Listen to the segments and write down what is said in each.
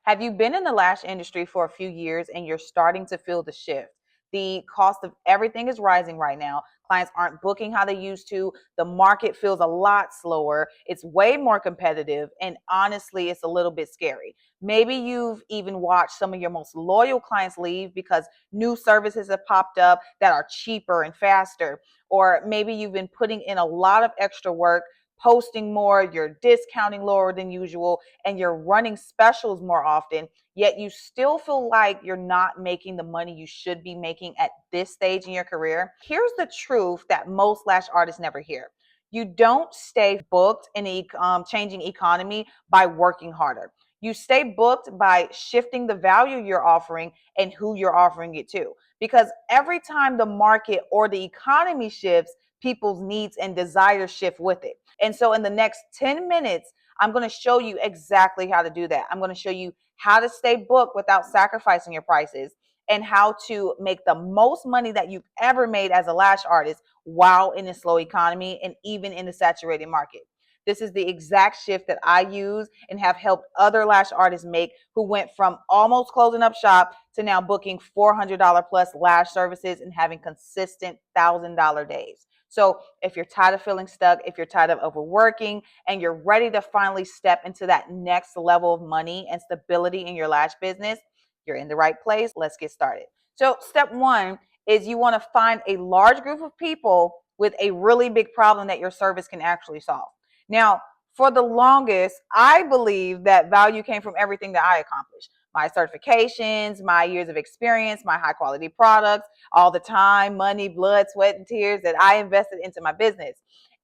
Have you been in the lash industry for a few years and you're starting to feel the shift? The cost of everything is rising right now. Clients aren't booking how they used to. The market feels a lot slower. It's way more competitive. And honestly, it's a little bit scary. Maybe you've even watched some of your most loyal clients leave because new services have popped up that are cheaper and faster. Or maybe you've been putting in a lot of extra work, posting more, you're discounting lower than usual, and you're running specials more often, yet you still feel like you're not making the money you should be making at this stage in your career. Here's the truth that most lash artists never hear. You don't stay booked in a changing economy by working harder. You stay booked by shifting the value you're offering and who you're offering it to. Because every time the market or the economy shifts, people's needs and desires shift with it. And so in the next 10 minutes, I'm going to show you exactly how to do that. I'm going to show you how to stay booked without sacrificing your prices and how to make the most money that you've ever made as a lash artist while in a slow economy and even in a saturated market. This is the exact shift that I use and have helped other lash artists make who went from almost closing up shop to now booking $400 plus lash services and having consistent $1,000 days. So if you're tired of feeling stuck, if you're tired of overworking, and you're ready to finally step into that next level of money and stability in your lash business, you're in the right place. Let's get started. So step one is you want to find a large group of people with a really big problem that your service can actually solve. Now, for the longest, I believe that value came from everything that I accomplished. My certifications, my years of experience, my high quality products, all the time, money, blood, sweat, and tears that I invested into my business.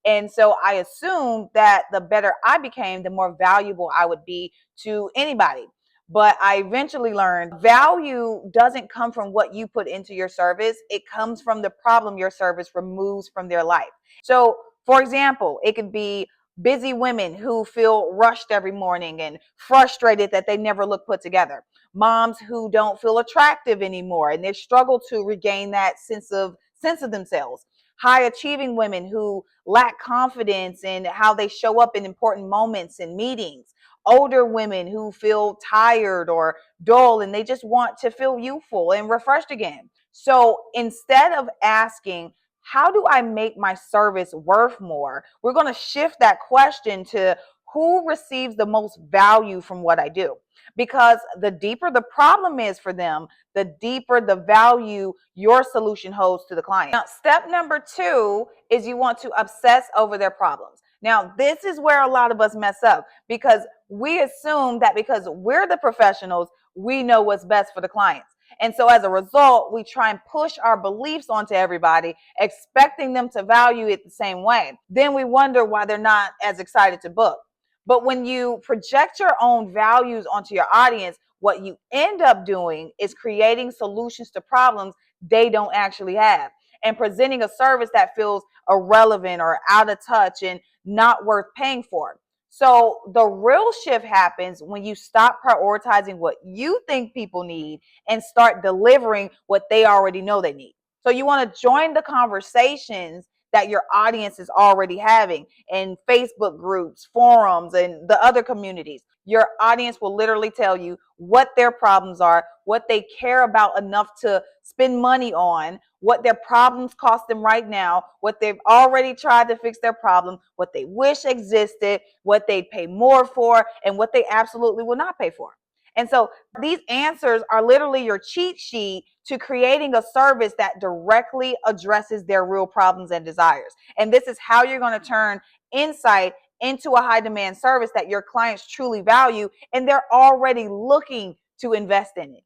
And so I assumed that the better I became, the more valuable I would be to anybody. But I eventually learned value doesn't come from what you put into your service. It comes from the problem your service removes from their life. So, for example, it could be busy women who feel rushed every morning and frustrated that they never look put together. Moms who don't feel attractive anymore and they struggle to regain that sense of themselves. High achieving women who lack confidence in how they show up in important moments and meetings. Older women who feel tired or dull and they just want to feel youthful and refreshed again. So instead of asking, how do I make my service worth more? We're going to shift that question to who receives the most value from what I do. Because the deeper the problem is for them, the deeper the value your solution holds to the client. Now, step number two is you want to obsess over their problems. Now, this is where a lot of us mess up because we assume that because we're the professionals, we know what's best for the clients. And so as a result, we try and push our beliefs onto everybody, expecting them to value it the same way. Then we wonder why they're not as excited to book. But when you project your own values onto your audience, what you end up doing is creating solutions to problems they don't actually have and presenting a service that feels irrelevant or out of touch and not worth paying for. So the real shift happens when you stop prioritizing what you think people need and start delivering what they already know they need. So you want to join the conversations that your audience is already having in Facebook groups, forums, and the other communities. Your audience will literally tell you what their problems are, what they care about enough to spend money on, what their problems cost them right now, what they've already tried to fix their problem, what they wish existed, what they'd pay more for, and what they absolutely will not pay for. And so these answers are literally your cheat sheet to creating a service that directly addresses their real problems and desires. And this is how you're going to turn insight into a high demand service that your clients truly value and they're already looking to invest in it.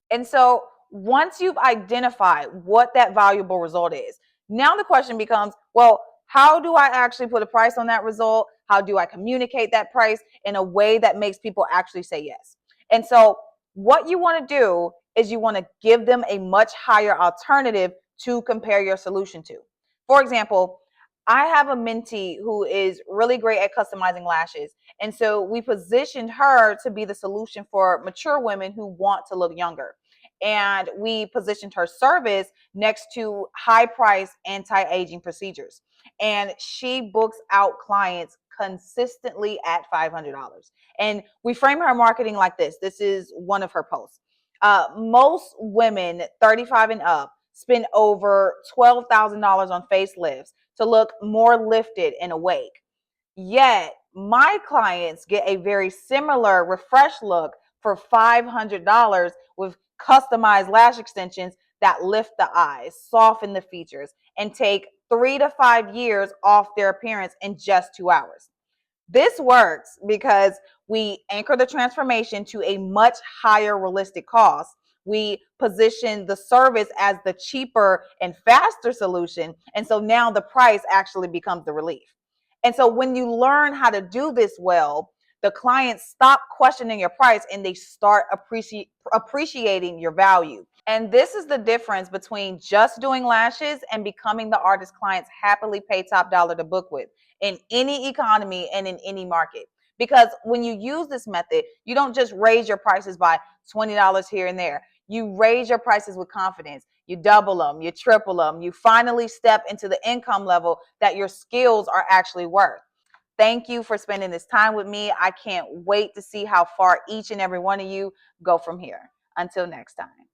And so once you've identified what that valuable result is, now the question becomes, well, how do I actually put a price on that result? How do I communicate that price in a way that makes people actually say yes? And so what you want to do is you want to give them a much higher alternative to compare your solution to. For example, I have a mentee who is really great at customizing lashes. And so we positioned her to be the solution for mature women who want to look younger. And we positioned her service next to high price anti-aging procedures. And she books out clients consistently at $500. And we frame her marketing like this. This is one of her posts. Most women 35 and up spend over $12,000 on facelifts to look more lifted and awake. Yet my clients get a very similar refresh look for $500 with customized lash extensions that lift the eyes, soften the features, and take 3 to 5 years off their appearance in just 2 hours. This works because we anchor the transformation to a much higher realistic cost. We position the service as the cheaper and faster solution. And so now the price actually becomes the relief. And so when you learn how to do this well, the clients stop questioning your price and they start appreciating your value. And this is the difference between just doing lashes and becoming the artist clients happily pay top dollar to book with in any economy and in any market. Because when you use this method, you don't just raise your prices by $20 here and there. You raise your prices with confidence. You double them, you triple them. You finally step into the income level that your skills are actually worth. Thank you for spending this time with me. I can't wait to see how far each and every one of you go from here. Until next time.